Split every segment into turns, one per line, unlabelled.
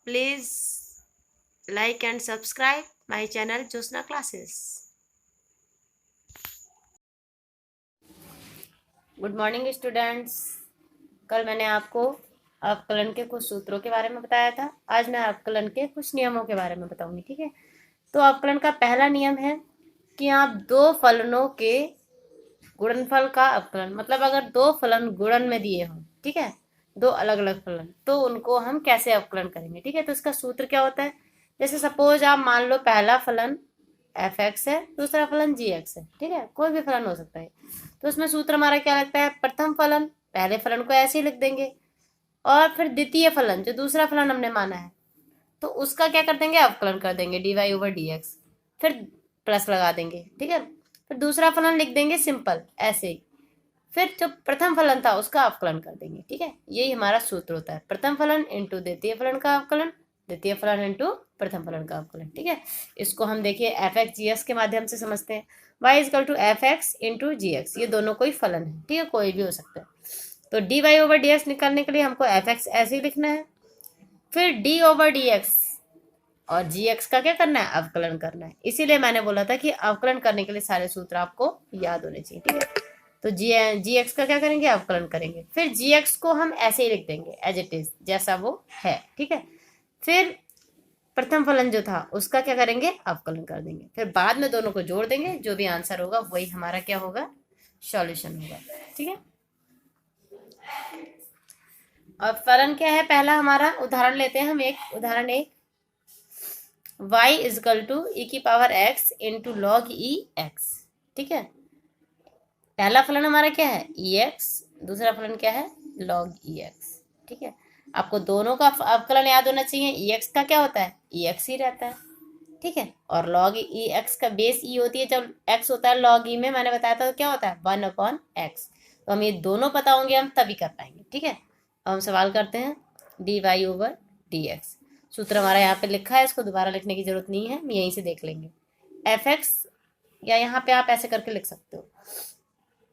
Please like and subscribe my channel Josna Classes. Good morning students. कल मैंने आपको अवकलन के कुछ सूत्रों के बारे में बताया था। आज मैं अवकलन के कुछ नियमों के बारे में बताऊंगी। ठीक है, तो अवकलन का पहला नियम है कि आप दो फलनों के गुणनफल का अवकलन, मतलब अगर दो फलन गुणन में दिए हों, ठीक है, दो अलग अलग फलन, तो उनको हम कैसे अवकलन करेंगे। ठीक है, तो इसका सूत्र क्या होता है। जैसे सपोज आप मान लो पहला फलन एफ एक्स है, दूसरा फलन जी एक्स है। ठीक है, कोई भी फलन हो सकता है। तो उसमें सूत्र हमारा क्या लगता है, प्रथम फलन पहले फलन को ऐसे ही लिख देंगे, और फिर द्वितीय फलन जो दूसरा फलन हमने माना है, तो उसका क्या कर देंगे, अवकलन कर देंगे dy ओवर dx, फिर प्लस लगा देंगे। ठीक है, फिर दूसरा फलन लिख देंगे सिंपल ऐसे ही, फिर जो प्रथम फलन था उसका अवकलन कर देंगे। ठीक है, यही हमारा सूत्र होता है, प्रथम फलन इंटू द्वितीय फलन का अवकलन, द्वितीय फलन इंटू प्रथम फलन का अवकलन। ठीक है, इसको हम देखिए एफ एक्स जी एक्स के माध्यम से समझते हैं। y is equal to f x into g x, ये दोनों कोई फलन है। ठीक है, कोई भी हो सकता है। तो d y over d x निकालने के लिए हमको एफ एक्स ऐसे ही लिखना है, फिर डी ओवर डी एक्स और जी एक्स का क्या करना है, अवकलन करना है। इसीलिए मैंने बोला था कि अवकलन करने के लिए सारे सूत्र आपको याद होने चाहिए। ठीक है, तो जी एक्स का क्या करेंगे, अवकलन करेंगे, फिर जी एक्स को हम ऐसे ही लिख देंगे एज इट इज जैसा वो है। ठीक है, फिर प्रथम फलन जो था उसका क्या करेंगे, अवकलन कर देंगे, फिर बाद में दोनों को जोड़ देंगे, जो भी आंसर होगा वही हमारा क्या होगा, सॉल्यूशन होगा। ठीक है, अब फलन क्या है पहला हमारा, उदाहरण लेते हैं हम, एक उदाहरण एक, y इजकल टू ई की पावर x इंटू लॉग ई एक्स। ठीक है, पहला फलन हमारा क्या है ई एक्स, दूसरा फलन क्या है लॉग ई एक्स। ठीक है, आपको दोनों का अवकलन याद होना चाहिए। ई एक्स का क्या होता है, ई एक्स ही रहता है। ठीक है, और लॉग ई एक्स का बेस ई होती है, जब एक्स होता है लॉग ई में, मैंने बताया था तो क्या होता है 1/x। तो हम ये दोनों पता होंगे हम तभी कर पाएंगे। ठीक है, अब हम सवाल करते हैं d y over d x. सूत्र हमारा यहाँ पे लिखा है, इसको दोबारा लिखने की जरूरत नहीं है, हम यहीं से देख लेंगे। एफ एक्स, या यहाँ पे आप ऐसे करके लिख सकते हो,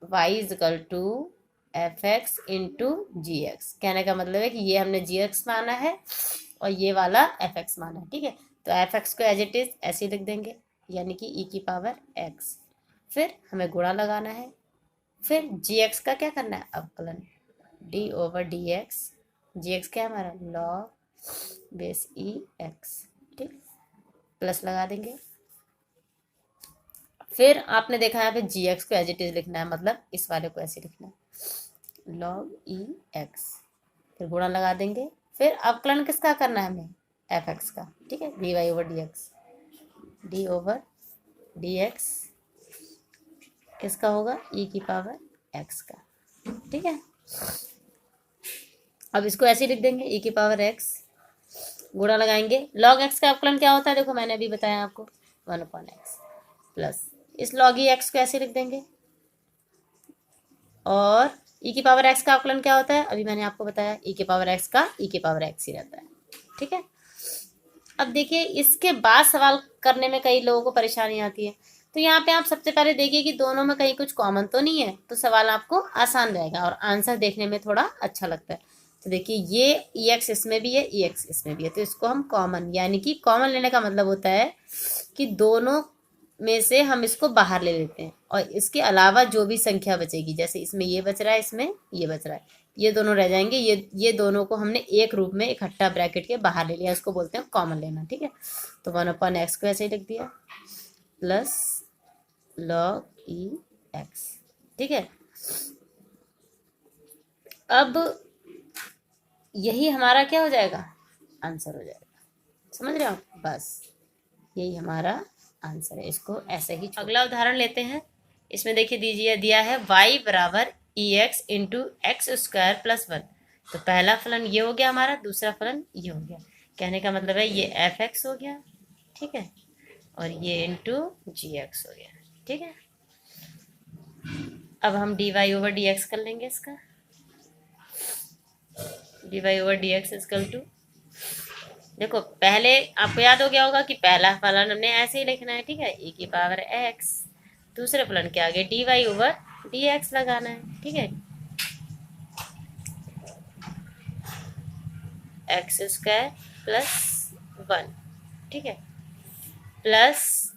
y is equal to f x into g x. कहने का मतलब है कि ये हमने जी एक्स माना है और ये वाला एफ एक्स माना है। ठीक है, तो एफ एक्स को एज इट इज ऐसे ही लिख देंगे, यानी कि ई की पावर एक्स, फिर हमें गुणा लगाना है, फिर जी एक्स का क्या करना है, अवकलन, डी ओवर डी एक्स, जी एक्स क्या है हमारा लॉग बेस ई एक्स। ठीक, प्लस लगा देंगे, फिर आपने देखा यहाँ पे जी एक्स को एज इट इज लिखना है, मतलब इस वाले को ऐसे लिखना है लॉग ई एक्स, फिर गुणा लगा देंगे, फिर अवकलन किसका करना है हमें, एफ एक्स का। ठीक है, d y over d x, d over d x किसका होगा, ई की पावर एक्स का। ठीक है, अब इसको ऐसे लिख देंगे ई की पावर एक्स, गुणा लगाएंगे, लॉग एक्स का अवकलन क्या होता है, देखो मैंने अभी बताया आपको 1/x, प्लस इस लॉग ई एक्स को ऐसे लिख देंगे, और ई की पावर एक्स का अवकलन क्या होता है, अभी मैंने आपको बताया ई की पावर एक्स का ई की पावर एक्स ही रहता है। ठीक है, अब देखिए इसके बाद सवाल करने में कई लोगों को परेशानी आती है, तो यहाँ पे आप सबसे पहले देखिए कि दोनों में कहीं कुछ कॉमन तो नहीं है, तो सवाल आपको आसान रहेगा और आंसर देखने में थोड़ा अच्छा लगता है। तो देखिए ये ई एक्स इसमें भी है, ई एक्स इसमें भी है, तो इसको हम कॉमन, यानी कि कॉमन लेने का मतलब होता है कि दोनों में से हम इसको बाहर ले लेते हैं, और इसके अलावा जो भी संख्या बचेगी, जैसे इसमें ये बच रहा है, इसमें ये बच रहा है, ये दोनों रह जाएंगे, ये दोनों को हमने एक रूप में इकट्ठा ब्रैकेट के बाहर ले लिया, इसको बोलते हैं कॉमन लेना। ठीक है, तो 1/x को ऐसे ही लिख दिया, प्लस लॉग ई एक्स। ठीक है, अब यही हमारा क्या हो जाएगा, आंसर हो जाएगा। समझ रहे हो, बस यही हमारा आंसर है, इसको ऐसे ही। अगला उदाहरण लेते हैं, इसमें देखिए दीजिए दिया है y बराबर e x into x square plus 1। तो पहला फलन ये हो गया हमारा, दूसरा फलन ये हो गया। कहने का मतलब है ये एफ एक्स हो गया, ठीक है, और ये इंटू जी एक्स हो गया। ठीक है, अब हम d y over d x कर लेंगे, इसका d y over d x is equal to, देखो पहले आपको याद हो गया होगा कि पहला फलन हमने ऐसे ही लिखना है। ठीक है, ई की पावर एक्स, दूसरे फलन के आगे d y over d x लगाना है। ठीक है, एक्स स्क्वायर प्लस 1, ठीक है, प्लस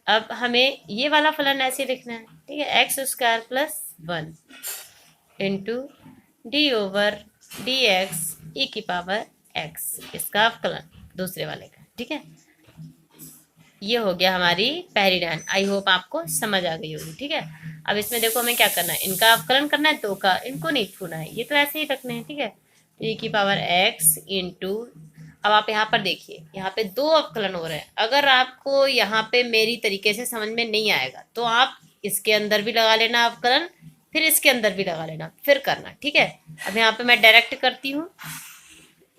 अब हमें ये वाला फलन ऐसे लिखना है, ठीक है, x square plus 1 into d over d x e की पावर एक्स, इसका अवकलन दूसरे वाले का, ठीक है। ये हो गया हमारी पहली लाइन। आई होप आपको समझ आ गई होगी, ठीक है। अब इसमें देखो हमें क्या करना है, इनका अवकलन करना है, दो का, इनको नहीं छूना है, ये तो ऐसे ही रखने हैं, ठीक है। तो e की पावर x इंटू, अब आप यहाँ पर देखिए, यहाँ पे दो अवकलन हो रहे हैं। अगर आपको यहाँ पे मेरी तरीके से समझ में नहीं आएगा तो आप इसके अंदर भी लगा लेना अवकलन, फिर इसके अंदर भी लगा लेना, फिर करना, ठीक है। अब यहाँ पे मैं डायरेक्ट करती हूँ,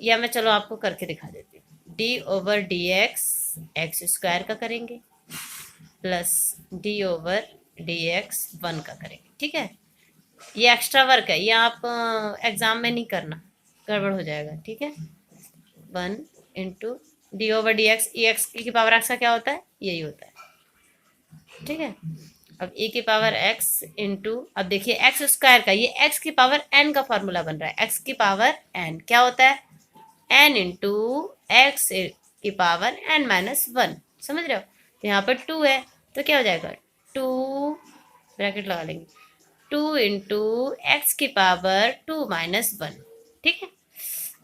या मैं चलो आपको करके दिखा देती हूँ। D over d x x square का करेंगे, plus D over d x 1 का करेंगे, ठीक है। ये एक्स्ट्रा वर्क है, ये आप एग्जाम में नहीं करना, गड़बड़ हो जाएगा, ठीक है। 1 into d over d x, e x की पावर एक्स का क्या होता है, यही होता है, ठीक है। अब e की पावर x इंटू, अब देखिए एक्स स्क्वायर का, ये x की पावर n का फॉर्मूला बन रहा है। x की पावर n क्या होता है, n इंटू एक्स की पावर n माइनस 1, समझ रहे हो। तो यहाँ पर 2 है, तो क्या हो जाएगा, 2 ब्रैकेट लगा लेंगे, 2 इंटू एक्स की पावर 2 माइनस 1, ठीक है।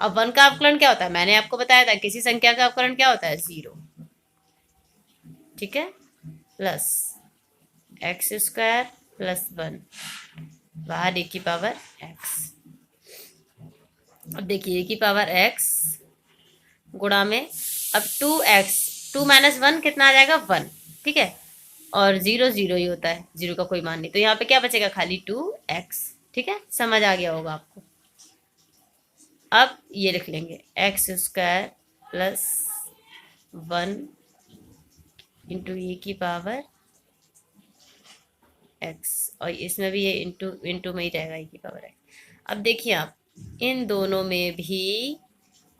अब 1 का अवकलन क्या होता है, मैंने आपको बताया था, किसी संख्या का अवकलन क्या होता है, 0, ठीक है, प्लस एक्स स्क्वायर प्लस 1 बाहर e की पावर x। अब देखिए e की पावर x गुणा में, अब 2x, 2 माइनस 1 कितना आ जाएगा, 1, ठीक है। और 0 0 ही होता है, 0 का कोई मान नहीं, तो यहाँ पे क्या बचेगा, खाली 2x, ठीक है, समझ आ गया होगा आपको। अब ये लिख लेंगे x square plus 1 into e की पावर x, और इसमें भी ये इंटू इंटू में ही रहेगा e की पावर x। अब देखिए आप, इन दोनों में भी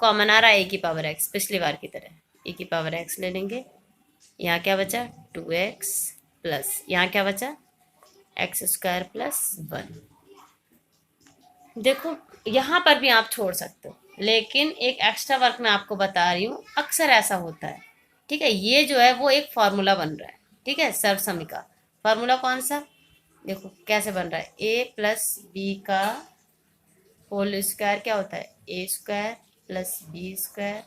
कॉमन आ रहा है e की पावर x, पिछली बार की तरह e की पावर x ले लेंगे। यहाँ क्या बचा, 2x प्लस, यहाँ क्या बचा, एक्स स्क्वायर प्लस 1। देखो यहाँ पर भी आप छोड़ सकते हो, लेकिन एक एक्स्ट्रा वर्क मैं आपको बता रही हूँ, अक्सर ऐसा होता है, ठीक है। ये जो है वो एक फार्मूला बन रहा है, ठीक है, सर्वसमी का फार्मूला। कौन सा, देखो कैसे बन रहा है, a प्लस बी का होल स्क्वायर क्या होता है, a square plus b square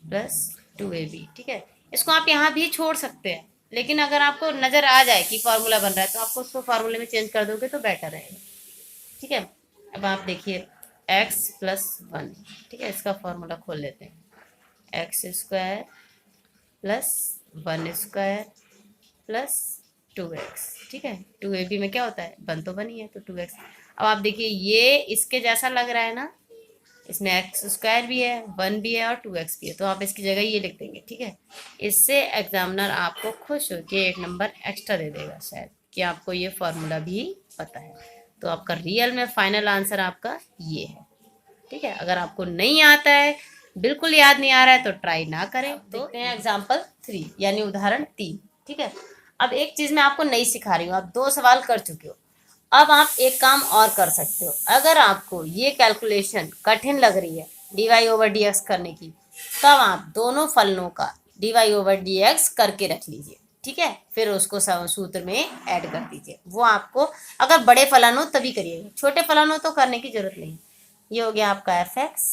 plus 2ab, ठीक है। इसको आप यहाँ भी छोड़ सकते हैं, लेकिन अगर आपको नजर आ जाए कि फार्मूला बन रहा है तो आपको उसको फार्मूले में चेंज कर दोगे तो बेटर रहेगा, ठीक है। अब आप देखिए x प्लस 1, ठीक है, इसका फॉर्मूला खोल लेते हैं, x square plus 1 square plus 2x, ठीक है। 2ab में क्या होता है, 1 तो 1 ही है, तो 2x। अब आप देखिए ये इसके जैसा लग रहा है ना, इसमें एक्स स्क्वायर भी है, 1 भी है और 2x भी है, तो आप इसकी जगह ये लिख देंगे, ठीक है। इससे एग्जामिनर आपको खुश होकर 1 नंबर एक्स्ट्रा दे देगा, शायद कि आपको ये फॉर्मूला भी पता है। तो आपका रियल में फाइनल आंसर आपका ये है, ठीक है। अगर आपको नहीं आता है, बिल्कुल याद नहीं आ रहा है, तो ट्राई ना करें। तो देखते हैं एग्जाम्पल 3 यानी उदाहरण 3, ठीक है। अब एक चीज मैं आपको नहीं सिखा रही हूँ, आप 2 सवाल कर चुके हो, अब आप एक काम और कर सकते हो। अगर आपको ये कैलकुलेशन कठिन लग रही है d y over d x करने की, तब आप दोनों फलनों का d y over d x करके रख लीजिए, ठीक है। फिर उसको सूत्र में ऐड कर दीजिए। वो आपको अगर बड़े फलन हो तभी करिएगा, छोटे फलन हो तो करने की जरूरत नहीं। ये हो गया आपका एफ एक्स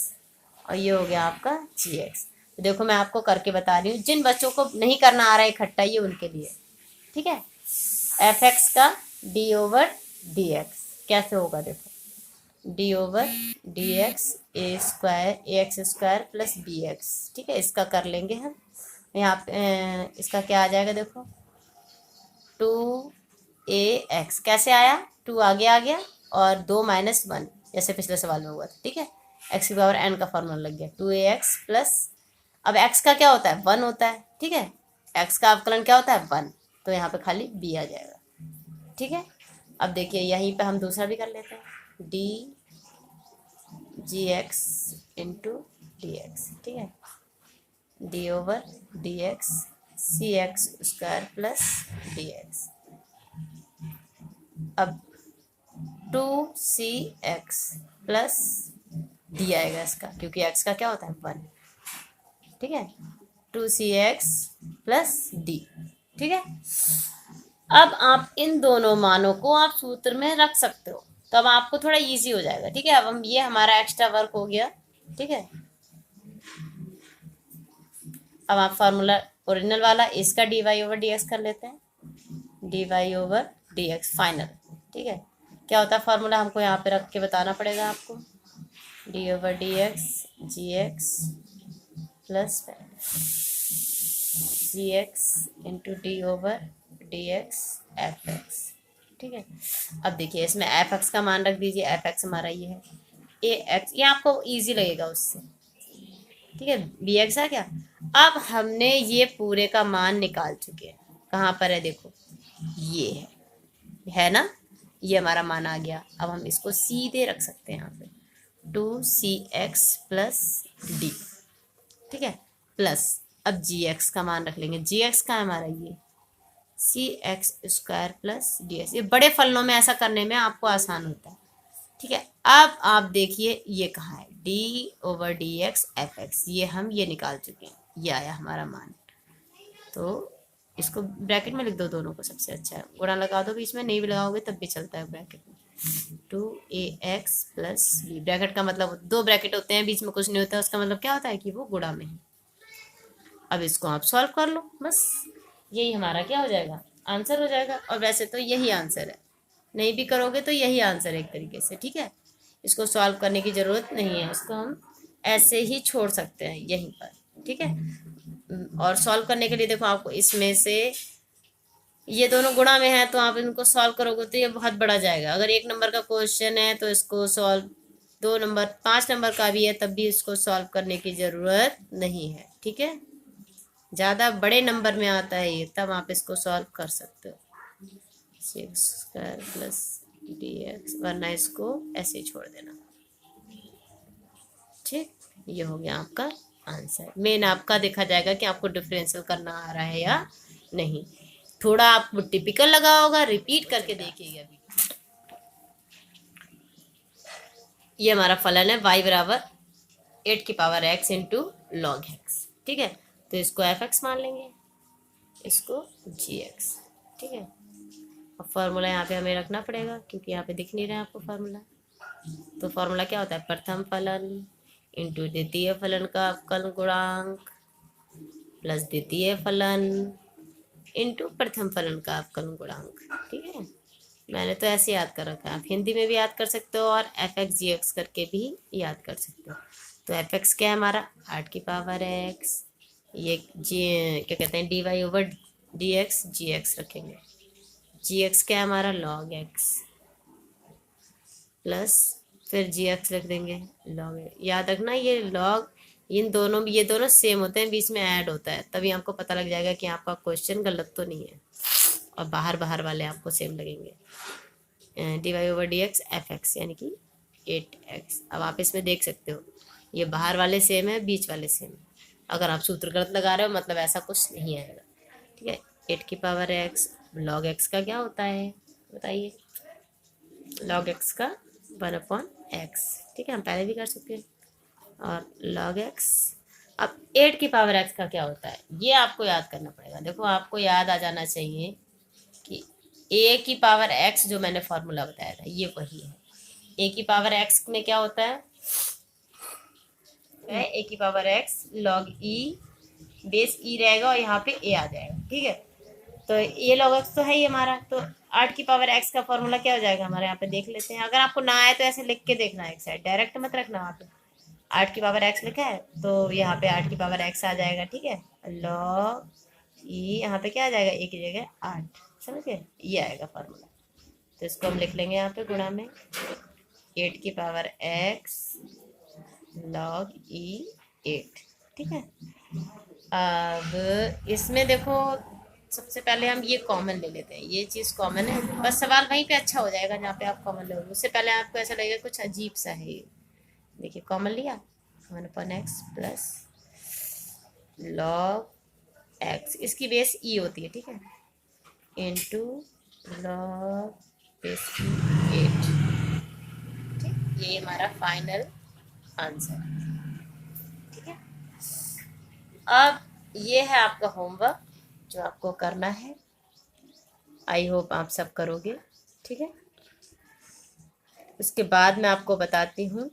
और ये हो गया आपका जी एक्स। तो देखो मैं आपको करके बता रही हूँ, जिन बच्चों को नहीं करना आ रहा है इकट्ठा, ये उनके लिए, ठीक है। एफ एक्स का डी ओवर डी एक्स कैसे होगा, देखो d over d x a square a x square plus b x, ठीक है। इसका कर लेंगे हम, यहाँ पे इसका क्या आ जाएगा, देखो 2ax कैसे आया, 2 आगे आ गया और 2 माइनस 1 जैसे पिछले सवाल में हुआ था, ठीक है। x की पावर n का फॉर्मूला लग गया 2ax प्लस, अब x का क्या होता है, 1 होता है, ठीक है। x का अवकलन क्या होता है, 1, तो यहाँ पे खाली b आ जाएगा, ठीक है। अब देखिए यहीं पे हम दूसरा भी कर लेते हैं, d g x into d x, ठीक है, d over d x c x square plus d x. अब 2cx प्लस डी आएगा इसका, क्योंकि x का क्या होता है, 1। ठीक है, 2cx प्लस डी। ठीक है, अब आप इन दोनों मानों को आप सूत्र में रख सकते हो, तो अब आपको थोड़ा इजी हो जाएगा। ठीक है, अब हम ये हमारा एक्स्ट्रा वर्क हो गया। ठीक है, अब आप फार्मूला ओरिजिनल वाला इसका dy ओवर dx कर लेते हैं, dy ओवर dx फाइनल। ठीक है, क्या होता है फार्मूला, हमको यहाँ पे रख के बताना पड़ेगा आपको, D over dx gx plus gx into d over dx fx। ठीक है, अब देखिए इसमें fx का मान रख दीजिए, fx हमारा ये है, ax ये आपको इजी लगेगा उससे। ठीक है, bx आ गया। अब हमने ये पूरे का मान निकाल चुके हैं, कहाँ पर है देखो, ये है ना, ये हमारा मान आ गया। अब हम इसको सीधे रख सकते हैं यहाँ पे, 2cx प्लस डी। ठीक है, प्लस अब gx का मान रख लेंगे, gx का है हमारा ये cx स्क्वायर प्लस ds। ये बड़े फलनों में ऐसा करने में आपको आसान होता है। ठीक है, अब आप देखिए ये कहाँ है, d ओवर dx fx, ये निकाल चुके हैं, ये आया हमारा मान। तो इसको ब्रैकेट में लिख दो, दोनों को सबसे अच्छा है, गुणा लगा दो बीच में, नहीं भी लगाओगे तब भी चलता है ब्रैकेट में, 2ax प्लस b। ब्रैकेट का मतलब दो ब्रैकेट होते हैं, बीच में कुछ नहीं होता है, उसका मतलब क्या होता है कि वो गुणा में है। अब इसको आप सॉल्व कर लो, बस यही हमारा क्या हो जाएगा, आंसर हो जाएगा। और वैसे तो यही आंसर है, नहीं भी करोगे तो यही आंसर है एक तरीके से। ठीक है, इसको सॉल्व करने की ज़रूरत नहीं है, इसको हम ऐसे ही छोड़ सकते हैं यहीं पर। ठीक है, और सॉल्व करने के लिए देखो आपको इसमें से ये दोनों गुणा में है, तो आप इनको सॉल्व करोगे तो ये बहुत बड़ा जाएगा। अगर 1 नंबर का क्वेश्चन है तो इसको सॉल्व, 2 नंबर 5 नंबर का भी है तब भी इसको सॉल्व करने की ज़रूरत नहीं है। ठीक है, ज़्यादा बड़े नंबर में आता है ये, तब आप इसको सॉल्व कर सकते हो, 6 स्क्वायर प्लस dx, वरना इसको ऐसे छोड़ देना। ठीक, ये हो गया आपका आंसर। मेन आपका देखा जाएगा कि आपको डिफरेंशियल करना आ रहा है या नहीं। थोड़ा आपको टिपिकल लगा होगा, रिपीट करके देखिएगा अभी। ये हमारा फलन है y बराबर 8 की power x into log x। ठीक है, तो इसको fx मान लेंगे, इसको gx। ठीक है, अब फार्मूला यहाँ पे हमें रखना पड़ेगा क्योंकि यहाँ पे दिख नहीं रहा है आपको फार्मूला। तो फार्मूला क्या होता है, प्रथम फलन इंटू द्वितीय फलन का अवकलन गुणांक प्लस द्वितीय फलन इंटू प्रथम फलन का अवकलन गुणांक। ठीक है, मैंने तो ऐसे याद कर रखा है, आप हिंदी में भी याद कर सकते हो और fx gx करके भी याद कर सकते हो। तो fx क्या है हमारा, 8 की पावर x, ये क्या कहते हैं, dy ओवर dx gx रखेंगे, gx क्या है हमारा, log x, प्लस फिर gx रख देंगे log x। याद रखना ये log, ये दोनों सेम होते हैं, बीच में ऐड होता है, तभी आपको पता लग जाएगा कि आपका क्वेश्चन गलत तो नहीं है, और बाहर वाले आपको सेम लगेंगे। dy ओवर dx fx यानी कि 8x। अब आप इसमें देख सकते हो ये बाहर वाले सेम है, बीच वाले सेम है। अगर आप सूत्र गलत लगा रहे हो मतलब ऐसा कुछ नहीं आएगा। ठीक है, 8 की पावर x, log x का क्या होता है बताइए, log x का 1/x। ठीक है, हम पहले भी कर सकते हैं, और log x। अब 8 की पावर x का क्या होता है, ये आपको याद करना पड़ेगा। देखो आपको याद आ जाना चाहिए कि a की पावर x जो मैंने फॉर्मूला बताया था ये वही है। a की पावर x में क्या होता है, a की power x log e, base e रहेगा और यहाँ पे a आ जाएगा। ठीक है, तो ये log x तो है ही हमारा, तो 8 की पावर x का फॉर्मूला क्या हो जाएगा हमारे, यहाँ पे देख लेते हैं। अगर आपको ना आए तो ऐसे लिख के देखना, एक साइड डायरेक्ट मत रखना, वहाँ पे 8 की पावर x लिखा है तो यहाँ पे 8 की पावर x आ जाएगा। ठीक है, log e यहाँ पे क्या आ जाएगा, a की जगह 8, समझ गए, ये आएगा फार्मूला। तो इसको हम लिख लेंगे यहाँ पे गुणा में 8 की पावर x log e 8। ठीक है, अब इसमें देखो सबसे पहले हम ये कॉमन ले लेते हैं, ये चीज़ कॉमन है, बस सवाल वहीं पे अच्छा हो जाएगा जहाँ पे आप कॉमन लोगे। उससे पहले आपको ऐसा लगेगा कुछ अजीब सा है ये। देखिए कॉमन लिया, 1/x प्लस log x, इसकी बेस e होती है। ठीक है, इंटू log बेस 8। ठीक, ये हमारा फाइनल आंसर। ठीक है, अब ये है आपका होमवर्क जो आपको करना है। आई होप आप सब करोगे, ठीक है। उसके बाद मैं आपको बताती हूँ